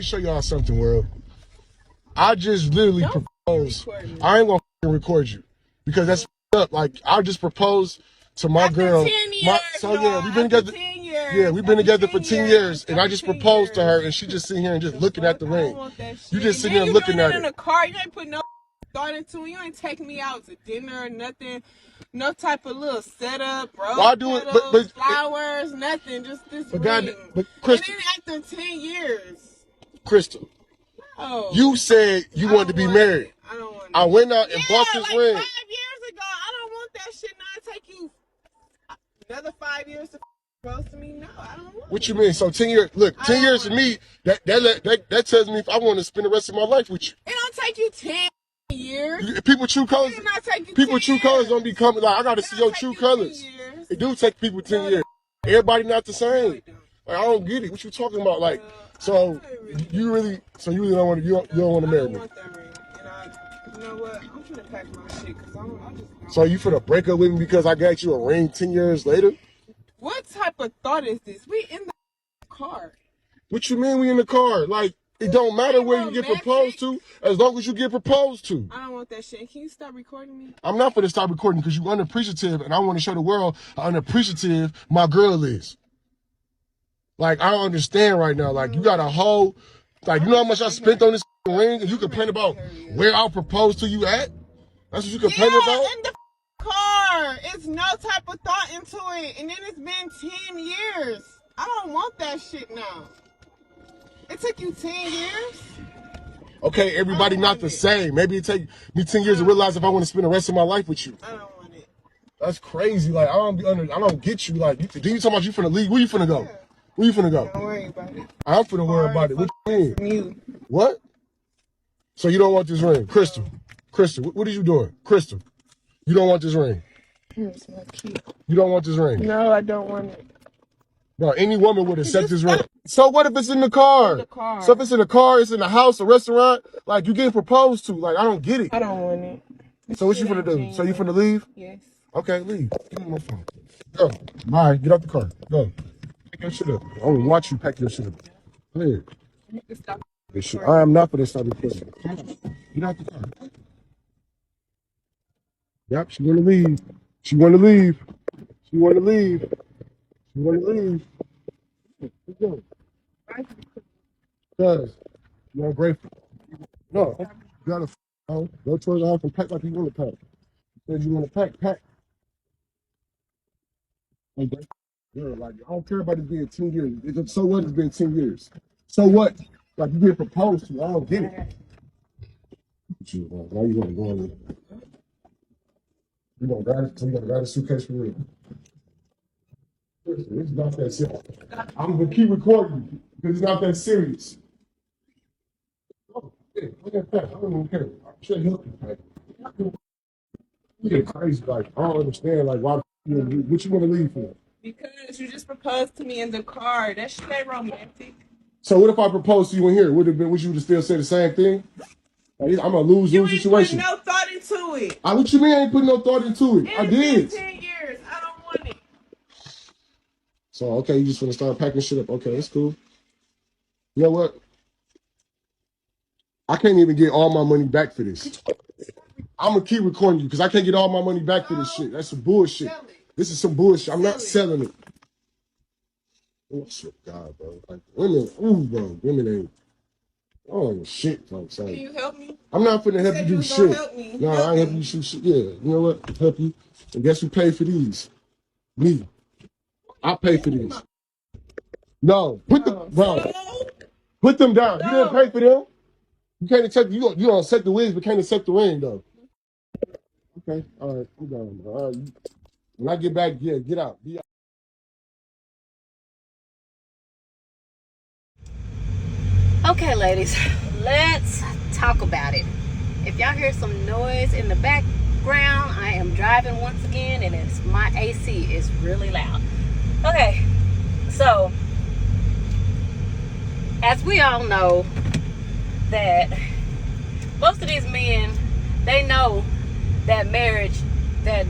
show y'all something, world. I just literally proposed. I ain't gonna record you because that's up. Like I just proposed to my girl. 10 years, we've been together. 10 years. Yeah, we've been together for 10 years, and I just proposed to her, and she just sitting here and just looking at the ring. You just sitting here looking at it. In the car, you ain't put no thought into it. You ain't taking me out to dinner or nothing. No type of little setup, bro. Well, I do it, but flowers, nothing. Just this ring. But Crystal, and then after 10 years, Crystal, you said you wanted to be married. I don't want it. I went out and bought this ring. 5 years ago, I don't want that shit. Now it take you another 5 years to propose to me. No, I don't want it. What you mean? So 10 years? Look, 10 years to me. That tells me if I want to spend the rest of my life with you. It don't take you 10 years. People true colors. People true colors don't be coming. Like I gotta see your true colors. It do take people 10 years. Everybody not the same. Like I don't get it. What you talking about? Like so you really don't want to you don't want to marry me. I don't want that ring. And you know what? I'm gonna pack my shit because I just. So you finna break up with me because I got you a ring 10 years later? What type of thought is this? We in the car. What you mean we in the car? Like it don't matter where you get proposed to, as long as you get proposed to. I don't want that shit. Can you stop recording me? I'm not gonna stop recording because you're unappreciative, and I want to show the world how unappreciative my girl is. Like I don't understand right now. Like you got a whole, like you know how much I spent on this ring, and you complain about where I'll propose to you at. That's what you complain about. In the car. It's no type of thought into it, and then it's been 10 years. I don't want that shit now. It took you 10 years? Okay, everybody not the same. Maybe it take me 10 years to realize if I want to spend the rest of my life with you. I don't want it. That's crazy. Like I don't get you. Like then you talking about you finna leave. Where you finna go? Where you finna go? Don't worry about it. I'm finna worry about it. What you mean? What? So you don't want this ring, Crystal? Crystal, what are you doing, Crystal? You don't want this ring? It's not cute. You don't want this ring? No, I don't want it. Bro, any woman would accept this ring. So what if it's in the car? In the car. So if it's in the car, it's in the house, a restaurant, like you getting proposed to. Like I don't get it. I don't want it. So what you finna do? So you finna leave? Yes. Okay, leave. Give me my phone. Go. Bye. Get out the car. Go. Pack your shit up. I want to watch you pack your shit up. Come here. Stop. I am not for this type of person. Come on. Get out the car. Yep, she want to leave. She want to leave. She want to leave. She want to leave. Let's go. Cuz, you ungrateful. No, you gotta go towards the house and pack like you want to pack. You said you want to pack. Okay. Girl, like, I don't care about it being 10 years. So what? It's been 10 years. So what? Like, you get proposed to. I don't get it. Why you want to go on there? You gonna grab a suitcase for real. It's not that serious. I'm gonna keep recording you because it's not that serious. Oh, yeah, look at that. I don't even care. I'm sure you get crazy. Like, I don't understand. Like, why? What you want to leave for? Because you just proposed to me in the car. That shit ain't romantic. So what if I proposed to you in here? Would you have still say the same thing? Like, I'm a lose situation. You ain't put no thought into it. What you mean I ain't putting no thought into it? I did. It's been 10 years. I don't want it. So, okay, you just want to start packing shit up. Okay, that's cool. You know what? I can't even get all my money back for this. I'm going to keep recording you because I can't get all my money back for this shit. That's some bullshit. This is some bullshit. I'm not selling it. Oh, shit, God, bro. Like, women ain't. Oh, shit, folks. Like, can you help me? I'm not finna help you do shit. Help me. No, I ain't helping you shoot shit. Yeah, you know what? Help you. And guess who paid for these? Me. I pay for these. No, put them down. You didn't pay for them. You can't accept. You don't accept the wigs, but can't accept the ring though. Okay, all right, I'm done. All right, when I get back, yeah, get out. Be out. Okay, ladies, let's talk about it. If y'all hear some noise in the background, I am driving once again, and it's my AC is really loud. Okay, so as we all know, that most of these men, they know that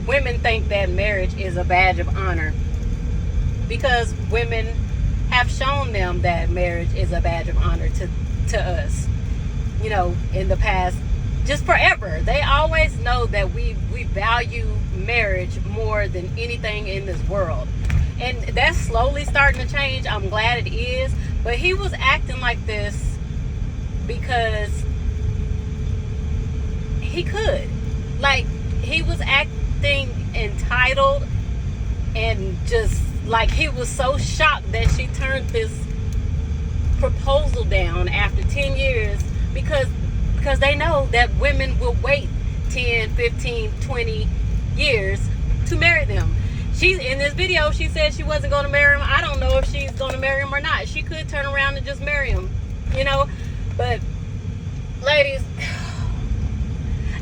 women think that marriage is a badge of honor because women have shown them that marriage is a badge of honor to us, you know, in the past, just forever. They always know that we value marriage more than anything in this world. And that's slowly starting to change. I'm glad it is. But he was acting like this because he could. Like, he was acting entitled and just like he was so shocked that she turned this proposal down after 10 years because they know that women will wait 10, 15, 20 years to marry them. She's in this video, she said she wasn't going to marry him. I don't know if she's going to marry him or not. She could turn around and just marry him, you know. But ladies,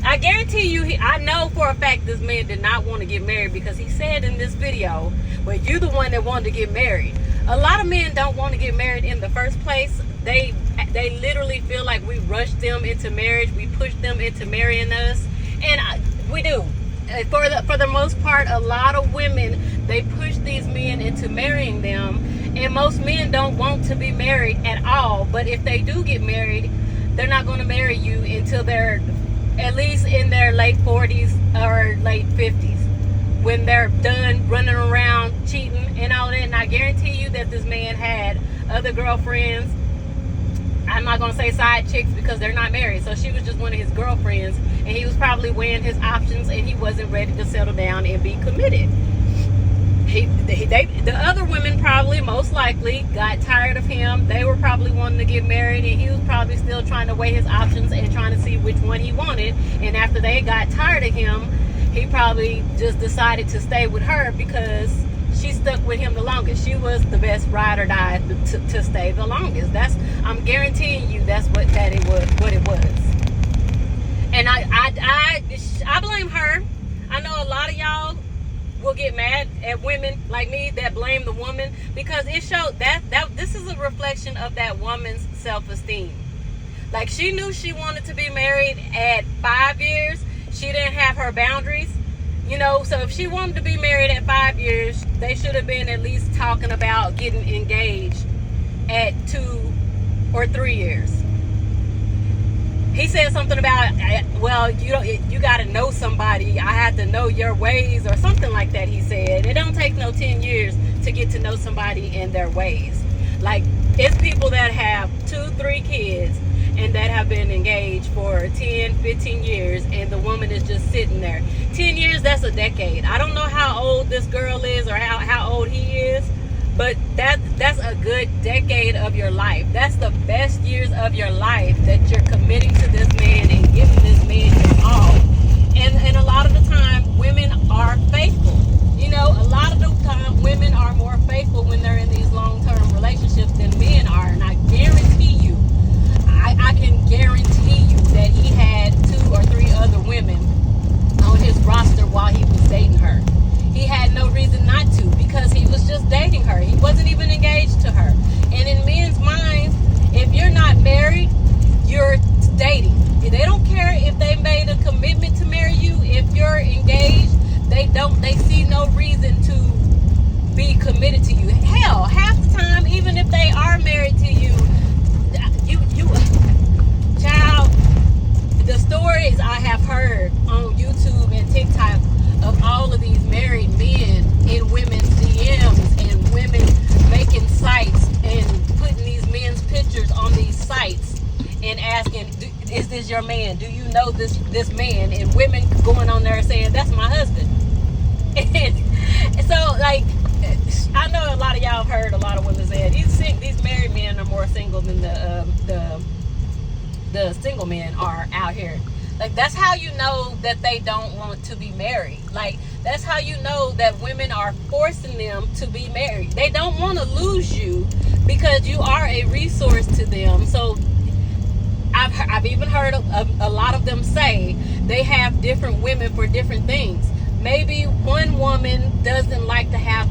I guarantee you, I know for a fact this man did not want to get married, because he said in this video, well, you're the one that wanted to get married. A lot of men don't want to get married in the first place. They literally feel like we rushed them into marriage. We pushed them into marrying us. And we do. For the most part, a lot of women, they push these men into marrying them. And most men don't want to be married at all. But if they do get married, they're not going to marry you until they're at least in their late 40s or late 50s. When they're done running around cheating and all that. And I guarantee you that this man had other girlfriends. I'm not going to say side chicks because they're not married. So she was just one of his girlfriends. And he was probably weighing his options, and he wasn't ready to settle down and be committed. The other women probably, most likely, got tired of him. They were probably wanting to get married, and he was probably still trying to weigh his options and trying to see which one he wanted. And after they got tired of him, he probably just decided to stay with her because she stuck with him the longest. She was the best ride or die to stay the longest. I'm guaranteeing you that's what it was. And I blame her. I know a lot of y'all will get mad at women like me that blame the woman, because it showed that this is a reflection of that woman's self-esteem. Like, she knew she wanted to be married at 5 years. She didn't have her boundaries, you know. So if she wanted to be married at 5 years, they should have been at least talking about getting engaged at 2 or 3 years. He said something about, well, you got to know somebody. I have to know your ways or something like that, he said. It don't take no 10 years to get to know somebody and their ways. Like, it's people that have 2, 3 kids and that have been engaged for 10, 15 years, and the woman is just sitting there. 10 years, that's a decade. I don't know how old this girl is or how old he is, but that's a good decade of your life. That's the best years of your life that you're committing to this man and giving this man your all. And a lot of the time, women are faithful. You know, a lot of the time, women are more faithful when they're in these long-term relationships than men are. And I guarantee you, I can guarantee you that he had 2 or 3 other women on his roster while he was dating her. He had no reason not to, because he was just dating her. He wasn't even engaged to her. And in men's minds, if you're not married, you're dating. They don't care if they made a commitment to marry you. If you're engaged, they see no reason to be committed to you. Hell, half the time, even if they are married to you, child, the stories I have heard on YouTube and TikTok of all of these married men in women's DMs and women making sites and putting these men's pictures on these sites and asking, is this your man? Do you know this man? And women going on there saying, that's my husband. And so, like, I know a lot of y'all have heard a lot of women say these married men are more single than the single men are out here. Like, that's how you know that they don't want to be married. Like, that's how you know that women are forcing them to be married. They don't want to lose you because you are a resource to them. So I've even heard a lot of them say they have different women for different things. Maybe one woman doesn't like to have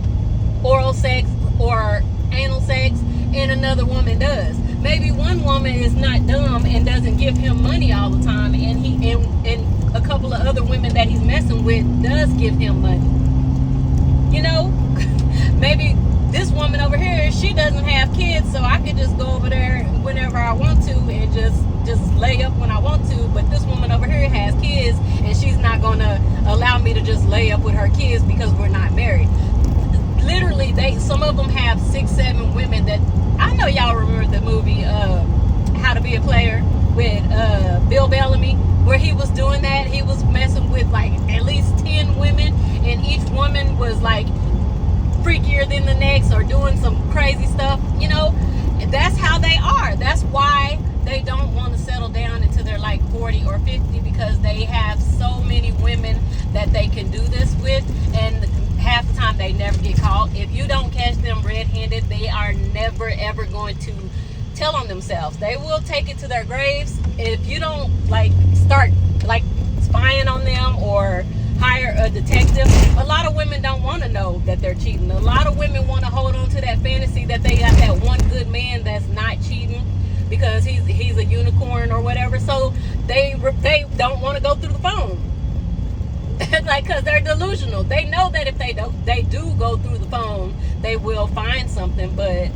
oral sex or anal sex and another woman does. Maybe one woman is not dumb and doesn't give him money all the time, and a couple of other women that he's messing with does give him money. You know, maybe this woman over here, she doesn't have kids, so I could just go over there whenever I want to and just lay up when I want to. But this woman over here has kids, and she's not gonna allow me to just lay up with her kids because we're not married. Literally, some of them have 6, 7 women that I know y'all remember the movie How to Be a Player with Bill Bellamy, where he was doing that. He was messing with like at least 10 women, and each woman was like freakier than the next or doing some crazy stuff. You know, that's how they are. That's why they don't want to settle down until they're like 40 or 50, because they have so many women that they can do this with, and half the time they never get caught. If you don't catch them red-handed, they are never ever going to tell on themselves. They will take it to their graves. If you don't like start like spying on them or hire a detective, a lot of women don't want to know that they're cheating. A lot of women want to hold on to that fantasy that they got that one good man that's not cheating because he's a unicorn or whatever. So they don't want to go through the phone. Like, because they're delusional. They know that if they do go through the phone, they will find something, but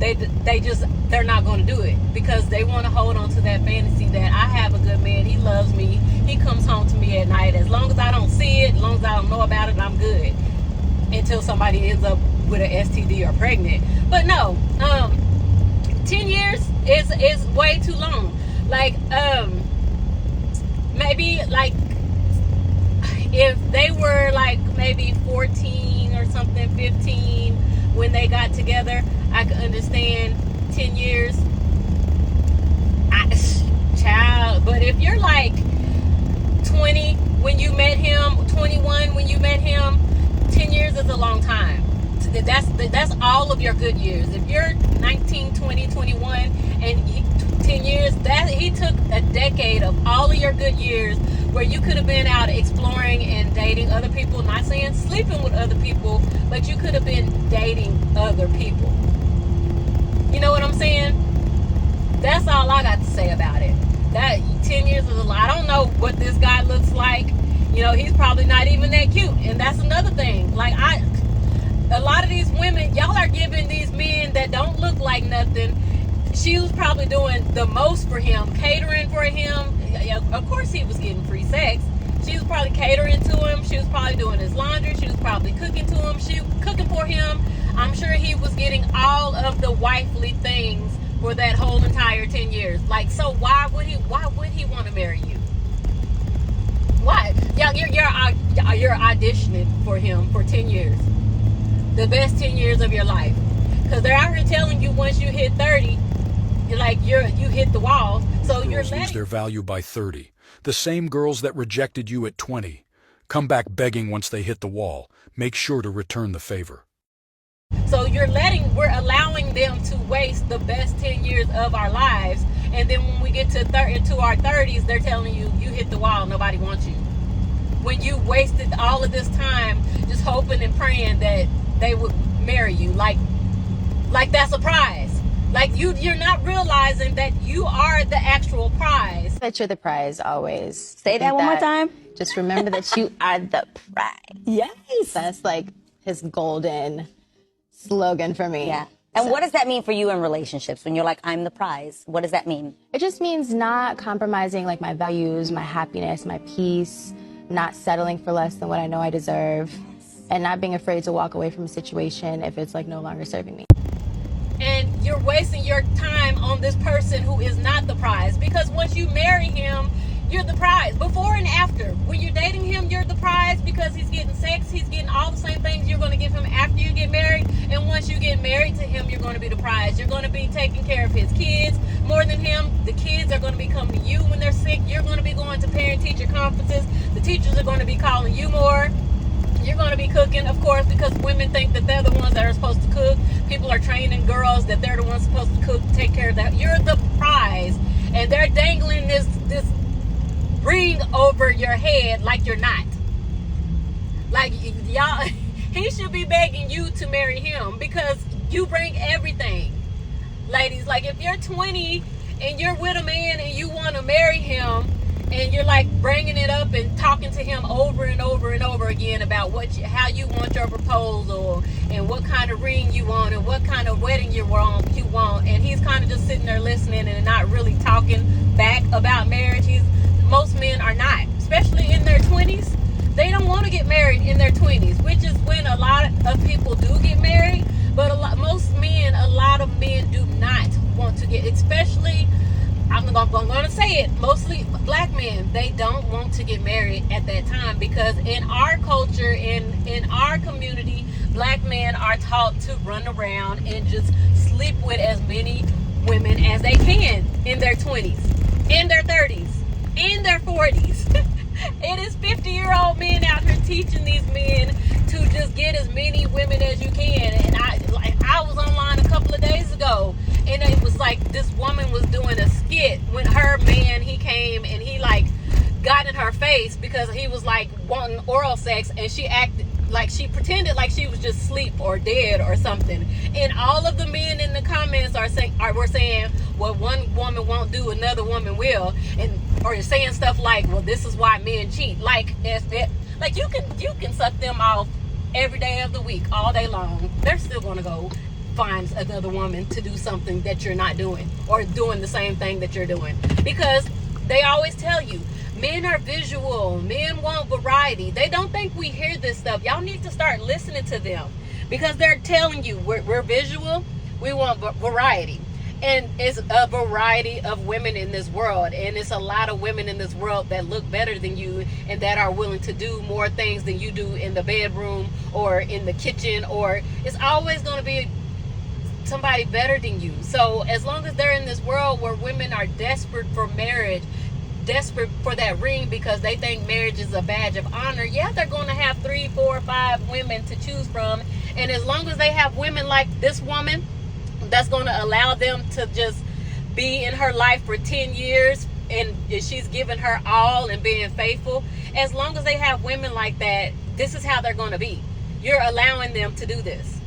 they're not going to do it because they want to hold on to that fantasy that I have a good man, he loves me, he comes home to me at night. As long as I don't see it, as long as I don't know about it, I'm good. Until somebody ends up with an STD or pregnant. But no, 10 years is way too long. Like, maybe like if they were like maybe 14 or something, 15 when they got together, I could understand 10 years. Child, but if you're like 20 when you met him, 21 when you met him, 10 years is a long time. That's all of your good years. If you're 19, 20, 21 and 10 years, that he took a decade of all of your good years where you could have been out exploring and dating other people, not saying sleeping with other people, but you could have been dating other people. You know what I'm saying? That's all I got to say about it. That 10 years is a lot. I don't know what this guy looks like. You know, he's probably not even that cute. And that's another thing. Like, a lot of these women, y'all are giving these men that don't look like nothing. She was probably doing the most for him, catering for him. Of course he was getting free sex. She was probably catering to him. She was probably doing his laundry. She was probably cooking to him. She was cooking for him. I'm sure he was getting all of the wifely things for that whole entire 10 years. Like, so why would he want to marry you? Why? Yeah, you're auditioning for him for 10 years. The best 10 years of your life. Because they're out here telling you once you hit 30, you hit the wall. So you're Girls lose their value by 30. The same girls that rejected you at 20 come back begging once they hit the wall. Make sure to return the favor. So we're allowing them to waste the best 10 years of our lives. And then when we get to our 30s, they're telling you, you hit the wall, nobody wants you. When you wasted all of this time just hoping and praying that they would marry you. Like that's a prize. Like you're not realizing that you are the actual prize. That you're the prize always. Say that one more time. Just remember that you are the prize. Yes. That's like his golden slogan for me. Yeah. And what does that mean for you in relationships when you're like, I'm the prize? What does that mean? It just means not compromising like my values, my happiness, my peace, not settling for less than what I know I deserve, and not being afraid to walk away from a situation if it's like no longer serving me. And you're wasting your time on this person who is not the prize, because once you marry him, you're the prize. Before and after, when you're dating him, you're the prize because he's getting sex, he's getting all the same things you're going to give him after you get married. And once you get married to him, you're going to be the prize. You're going to be taking care of his kids more than him. The kids are going to be coming to you when they're sick. You're going to be going to parent-teacher conferences. The teachers are going to be calling you more. You're going to be cooking, of course, because women think that they're the ones that are supposed to cook. People are training girls that they're the ones supposed to cook, take care of that. You're the prize. And they're dangling this ring over your head like you're not. Like, y'all, he should be begging you to marry him because you bring everything. Ladies, like if you're 20 and you're with a man and you want to marry him, and you're like bringing it up and talking to him over and over and over again about how you want your proposal and what kind of ring you want and what kind of wedding you want, and he's kind of just sitting there listening and not really talking back about marriage. Most men are not, especially in their 20s. They don't want to get married in their 20s, which is when a lot of people do get married. But a lot of men do not want to get, especially, I'm going to say it, mostly black men. They don't want to get married at that time because in our culture, in our community, black men are taught to run around and just sleep with as many women as they can in their 20s, in their 30s, in their 40s. It is 50-year-old men out here teaching these men to just get as many women as you can. And I was online a couple of days ago, and it was like this woman was doing a skit when her man, he came and he like got in her face because he was like wanting oral sex, and she acted like she pretended like she was just asleep or dead or something. And all of the men in the comments were saying, well, one woman won't do, another woman will, or saying stuff like, well, this is why men cheat. Like you can suck them off every day of the week, all day long. They're still gonna go find another woman to do something that you're not doing, or doing the same thing that you're doing, because they always tell you men are visual, men want variety. They don't think we hear this stuff. Y'all need to start listening to them, because they're telling you we're visual, we want variety. And it's a variety of women in this world, and it's a lot of women in this world that look better than you and that are willing to do more things than you do in the bedroom or in the kitchen, or it's always going to be somebody better than you. So as long as they're in this world where women are desperate for marriage, desperate for that ring because they think marriage is a badge of honor, yeah, they're going to have 3, 4, 5 women to choose from. And as long as they have women like this woman that's going to allow them to just be in her life for 10 years and she's giving her all and being faithful, as long as they have women like that, this is how they're going to be. You're allowing them to do this.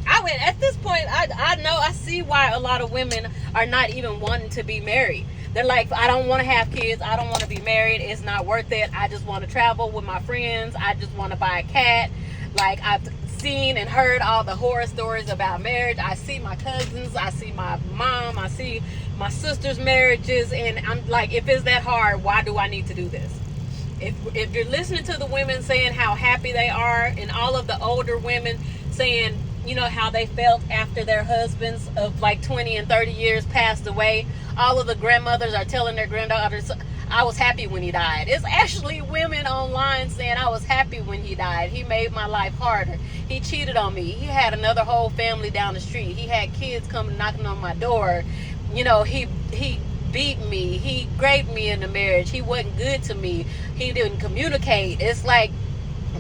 At this point, I see why a lot of women are not even wanting to be married. They're like, I don't want to have kids. I don't want to be married. It's not worth it. I just want to travel with my friends. I just want to buy a cat. Like, I've seen and heard all the horror stories about marriage. I see my cousins. I see my mom. I see my sister's marriages. And I'm like, if it's that hard, why do I need to do this? If you're listening to the women saying how happy they are, and all of the older women saying, you know, how they felt after their husbands of like 20 and 30 years passed away. All of the grandmothers are telling their granddaughters, I was happy when he died. It's actually women online saying, I was happy when he died. He made my life harder. He cheated on me. He had another whole family down the street. He had kids coming knocking on my door. You know, he beat me. He raped me in the marriage. He wasn't good to me. He didn't communicate. It's like,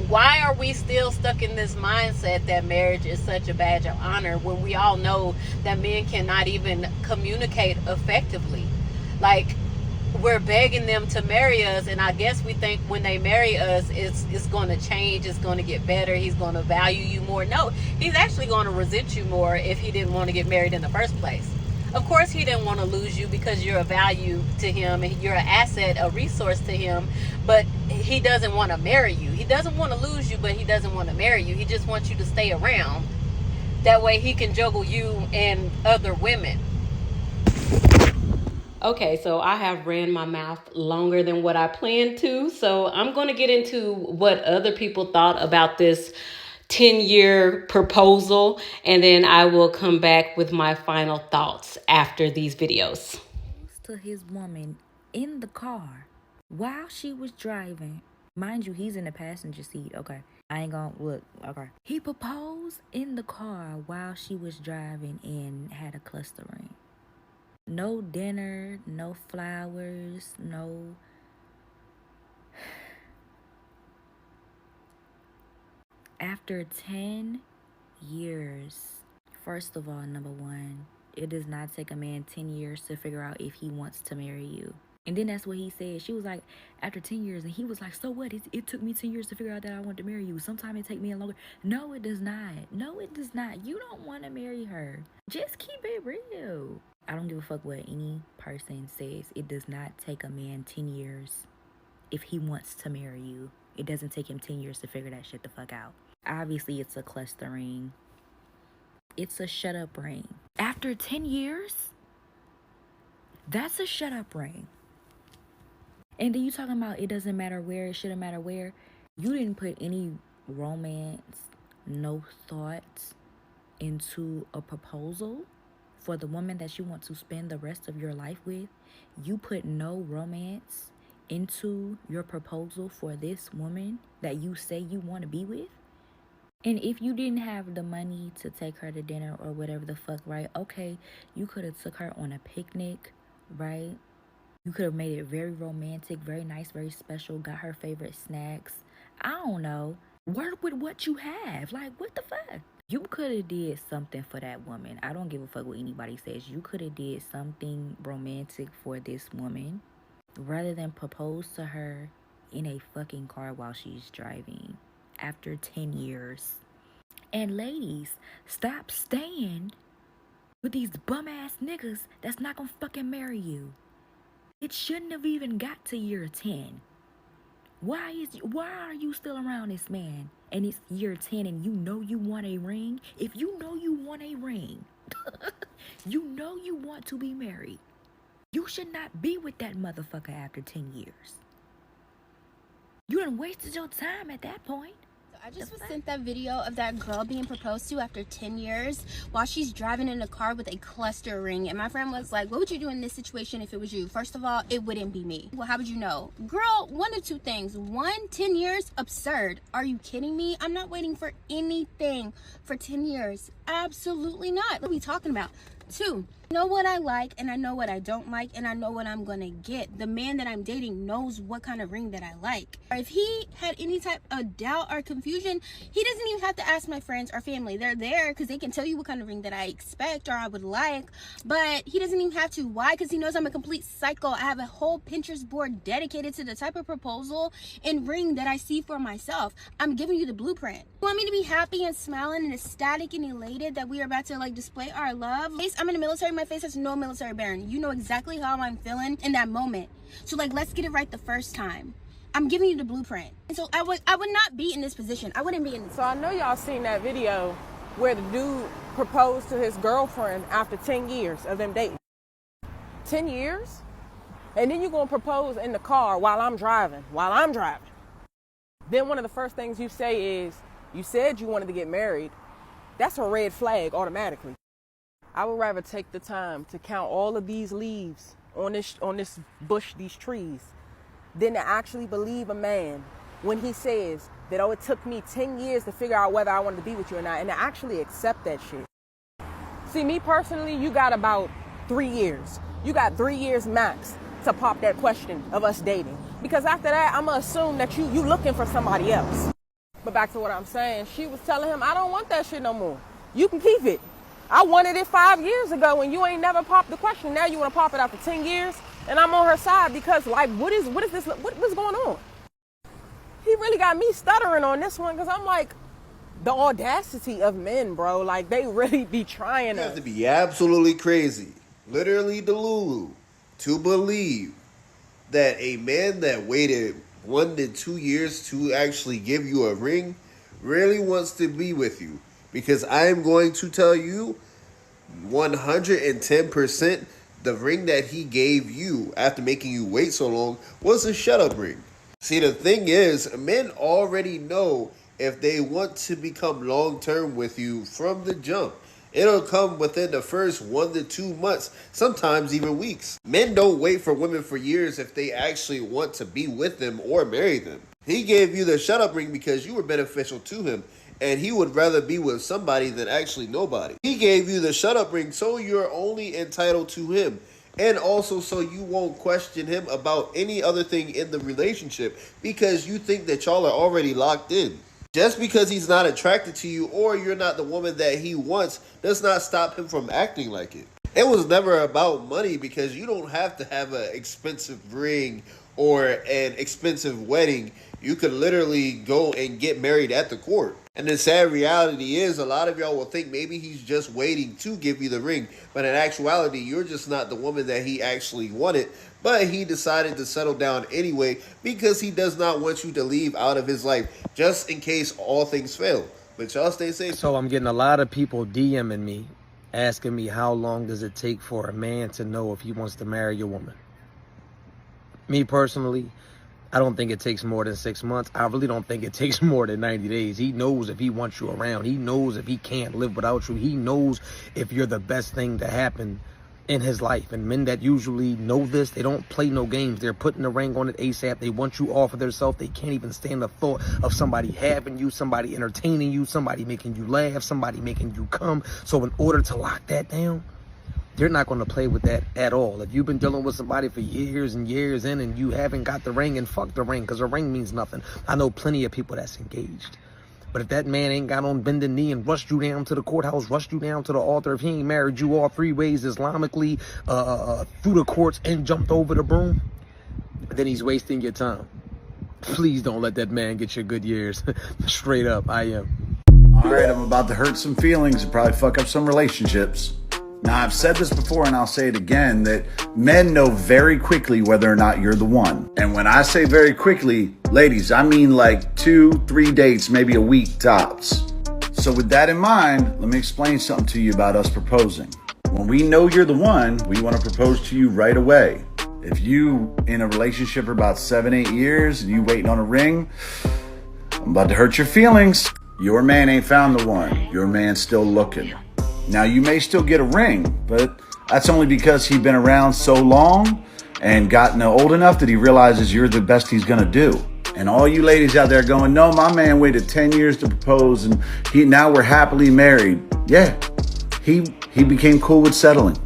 why are we still stuck in this mindset that marriage is such a badge of honor when we all know that men cannot even communicate effectively? Like, we're begging them to marry us, and I guess we think when they marry us, it's going to change, it's going to get better, he's going to value you more. No, he's actually going to resent you more if he didn't want to get married in the first place. Of course, he didn't want to lose you because you're a value to him and you're an asset, a resource to him, but he doesn't want to marry you. He doesn't want to lose you, but he doesn't want to marry you. He just wants you to stay around. That way he can juggle you and other women. Okay, so I have ran my mouth longer than what I planned to, so I'm going to get into what other people thought about this 10-year proposal, and then I will come back with my final thoughts after these videos. To his woman in the car while she was driving. Mind you, he's in the passenger seat. Okay, I ain't gonna look. Okay, he proposed in the car while she was driving and had a cluster ring. No dinner, no flowers, no. After 10 years, first of all, number one, it does not take a man 10 years to figure out if he wants to marry you. And then that's what he said. She was like, after 10 years, and he was like, so what? It took me 10 years to figure out that I want to marry you. Sometimes it take me a longer. No, it does not. No, it does not. You don't want to marry her. Just keep it real. I don't give a fuck what any person says. It does not take a man 10 years if he wants to marry you. It doesn't take him 10 years to figure that shit the fuck out. Obviously, it's a cluster ring. It's a shut up ring. After 10 years, that's a shut up ring. And then you talking about it doesn't matter where, it shouldn't matter where. You didn't put any romance, no thought into a proposal for the woman that you want to spend the rest of your life with. You put no romance into your proposal for this woman that you say you want to be with. And if you didn't have the money to take her to dinner or whatever the fuck, right? Okay, you could have took her on a picnic, right? You could have made it very romantic, very nice, very special, got her favorite snacks. I don't know. Work with what you have. Like, what the fuck? You could have did something for that woman. I don't give a fuck what anybody says. You could have did something romantic for this woman rather than propose to her in a fucking car while she's driving after 10 years. And ladies, stop staying with these bum ass niggas that's not gonna fucking marry you. It shouldn't have even got to year 10. Why are you still around this man and it's year 10 and you know you want a ring? If you know you want a ring, you know you want to be married. You should not be with that motherfucker after 10 years. You done wasted your time at that point. I just was sent that video of that girl being proposed to after 10 years while she's driving in a car with a cluster ring. And my friend was like, what would you do in this situation if it was you? First of all, it wouldn't be me. Well, how would you know? Girl, one of two things. One, 10 years, absurd. Are you kidding me? I'm not waiting for anything for 10 years. Absolutely not. What are we talking about? Two, I know what I like and I know what I don't like and I know what I'm gonna get. The man that I'm dating knows what kind of ring that I like. If he had any type of doubt or confusion, he doesn't even have to ask my friends or family. They're there because they can tell you what kind of ring that I expect or I would like, but he doesn't even have to. Why? Because he knows I'm a complete psycho. I have a whole Pinterest board dedicated to the type of proposal and ring that I see for myself. I'm giving you the blueprint. You want me to be happy and smiling and ecstatic and elated that we are about to like display our love? I'm in the military. My face has no military bearing. You know exactly how I'm feeling in that moment. So like, let's get it right the first time. I'm giving you the blueprint. And so I would not be in this position. I wouldn't be in this. So I know y'all seen that video where the dude proposed to his girlfriend after 10 years of them dating. 10 years? And then you're going to propose in the car while I'm driving. Then one of the first things you say is, you said you wanted to get married. That's a red flag automatically. I would rather take the time to count all of these leaves on this bush, these trees, than to actually believe a man when he says that, oh, it took me 10 years to figure out whether I wanted to be with you or not, and to actually accept that shit. See, me personally, you got about 3 years. You got 3 years max to pop that question of us dating. Because after that, I'm going to assume that you looking for somebody else. But back to what I'm saying, she was telling him, I don't want that shit no more. You can keep it. I wanted it 5 years ago and you ain't never popped the question. Now you want to pop it after 10 years? And I'm on her side because, like, what's going on? He really got me stuttering on this one because I'm like, the audacity of men, bro. Like, they really be trying You have to be absolutely crazy, literally delulu, to believe that a man that waited 1 to 2 years to actually give you a ring really wants to be with you. Because I am going to tell you 110% the ring that he gave you after making you wait so long was a shut-up ring. See, the thing is, men already know if they want to become long-term with you from the jump. It'll come within the first 1 to 2 months, sometimes even weeks. Men don't wait for women for years if they actually want to be with them or marry them. He gave you the shut-up ring because you were beneficial to him, and he would rather be with somebody than actually nobody. He gave you the shut-up ring so you're only entitled to him, and also so you won't question him about any other thing in the relationship because you think that y'all are already locked in. Just because he's not attracted to you or you're not the woman that he wants does not stop him from acting like it. It was never about money because you don't have to have an expensive ring or an expensive wedding. You could literally go and get married at the court. And the sad reality is, a lot of y'all will think maybe he's just waiting to give you the ring. But in actuality, you're just not the woman that he actually wanted. But he decided to settle down anyway because he does not want you to leave out of his life, just in case all things fail. But y'all stay safe. So I'm getting a lot of people DMing me, asking me how long does it take for a man to know if he wants to marry a woman. Me personally, I don't think it takes more than 6 months. I really don't think it takes more than 90 days. He knows if he wants you around. He knows if he can't live without you. He knows if you're the best thing to happen in his life. And men that usually know this, they don't play no games. They're putting the ring on it ASAP. They want you off of themselves. They can't even stand the thought of somebody having you, somebody entertaining you, somebody making you laugh, somebody making you come. So in order to lock that down, they're not going to play with that at all. If you've been dealing with somebody for years and years in and you haven't got the ring, and fuck the ring, because a ring means nothing. I know plenty of people that's engaged. But if that man ain't got on bending knee and rushed you down to the courthouse, rushed you down to the altar, if he ain't married you all 3 ways Islamically, through the courts and jumped over the broom, then he's wasting your time. Please don't let that man get your good years. Straight up, I am. All right, I'm about to hurt some feelings and probably fuck up some relationships. Now, I've said this before and I'll say it again, that men know very quickly whether or not you're the one. And when I say very quickly, ladies, I mean like 2-3 dates, maybe a week tops. So with that in mind, let me explain something to you about us proposing. When we know you're the one, we want to propose to you right away. If you in a relationship for about 7-8 years and you waiting on a ring, I'm about to hurt your feelings. Your man ain't found the one. Your man's still looking. Now, you may still get a ring, but that's only because he's been around so long and gotten old enough that he realizes you're the best he's going to do. And all you ladies out there going, no, my man waited 10 years to propose and now we're happily married. Yeah, he became cool with settling.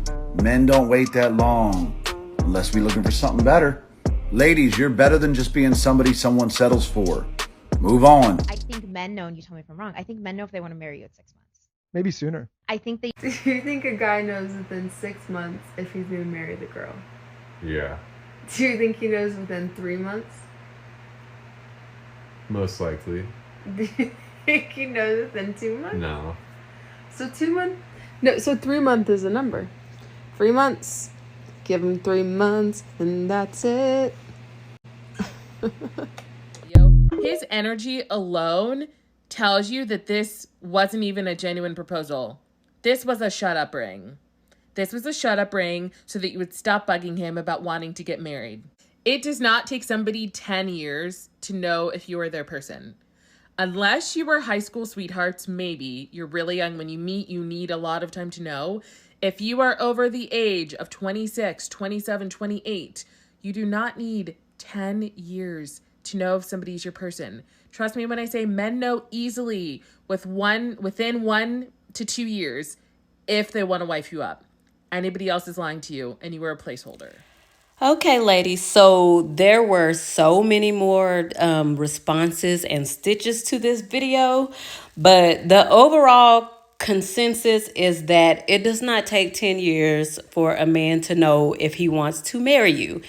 Men don't wait that long unless we're looking for something better. Ladies, you're better than just being somebody someone settles for. Move on. I think men know, and you tell me if I'm wrong, I think men know if they want to marry you at 6 months. Maybe sooner. I think they... Do you think a guy knows within 6 months if he's going to marry the girl? Yeah. Do you think he knows within 3 months? Most likely. Do you think he knows within 2 months? No. So 2 months? No, so 3 months is a number. 3 months. Give him 3 months and that's it. His energy alone tells you that this wasn't even a genuine proposal. This was a shut up ring. This was a shut up ring so that you would stop bugging him about wanting to get married. It does not take somebody 10 years to know if you are their person. Unless you were high school sweethearts, maybe. You're really young. When you meet, you need a lot of time to know. If you are over the age of 26, 27, 28, you do not need 10 years to know if somebody's your person. Trust me when I say men know easily within 1 to 2 years if they want to wife you up. Anybody else is lying to you and you were a placeholder. Okay, ladies, so there were so many more responses and stitches to this video, but the overall consensus is that it does not take 10 years for a man to know if he wants to marry you.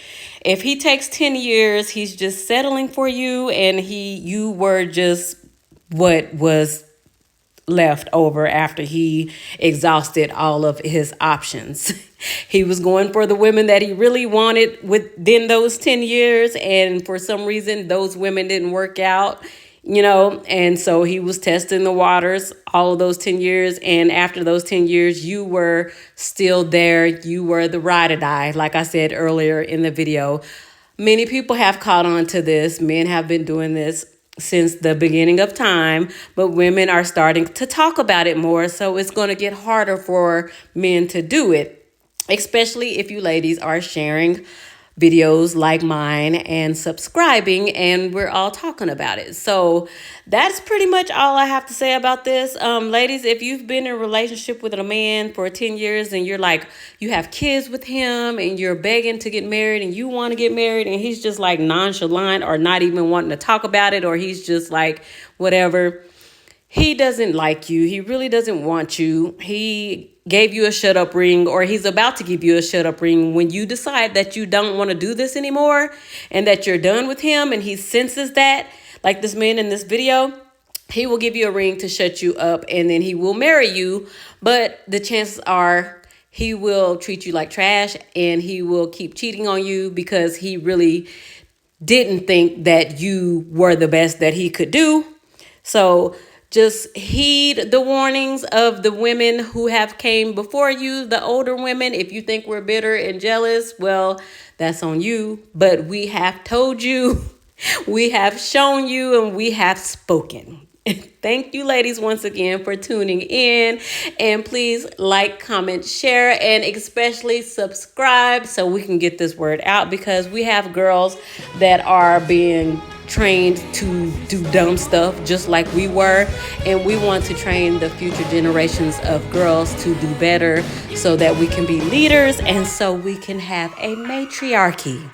If he takes 10 years, he's just settling for you and you were just what was left over after he exhausted all of his options. He was going for the women that he really wanted within those 10 years. And for some reason, those women didn't work out, and so he was testing the waters all of those 10 years. And after those 10 years, you were still there. You were the ride or die. Like I said earlier in the video, many people have caught on to this. Men have been doing this since the beginning of time, but women are starting to talk about it more. So it's going to get harder for men to do it, especially if you ladies are sharing videos like mine and subscribing, and we're all talking about it. So that's pretty much all I have to say about this. Ladies, if you've been in a relationship with a man for 10 years and you're like, you have kids with him and you're begging to get married and you want to get married and he's just like nonchalant or not even wanting to talk about it, or he's just like, whatever. he doesn't like you. He really doesn't want you. He gave you a shut up ring, or he's about to give you a shut up ring when you decide that you don't want to do this anymore and that you're done with him, and he senses that, like this man in this video. He will give you a ring to shut you up, and then he will marry you. But the chances are he will treat you like trash, and he will keep cheating on you because he really didn't think that you were the best that he could do. So just heed the warnings of the women who have came before you, the older women. If you think we're bitter and jealous, well, that's on you. But we have told you, we have shown you, and we have spoken. Thank you, ladies, once again for tuning in. And please like, comment, share, and especially subscribe so we can get this word out, because we have girls that are being trained to do dumb stuff just like we were. And we want to train the future generations of girls to do better so that we can be leaders and so we can have a matriarchy.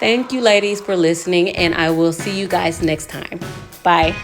Thank you, ladies, for listening, and I will see you guys next time. Bye.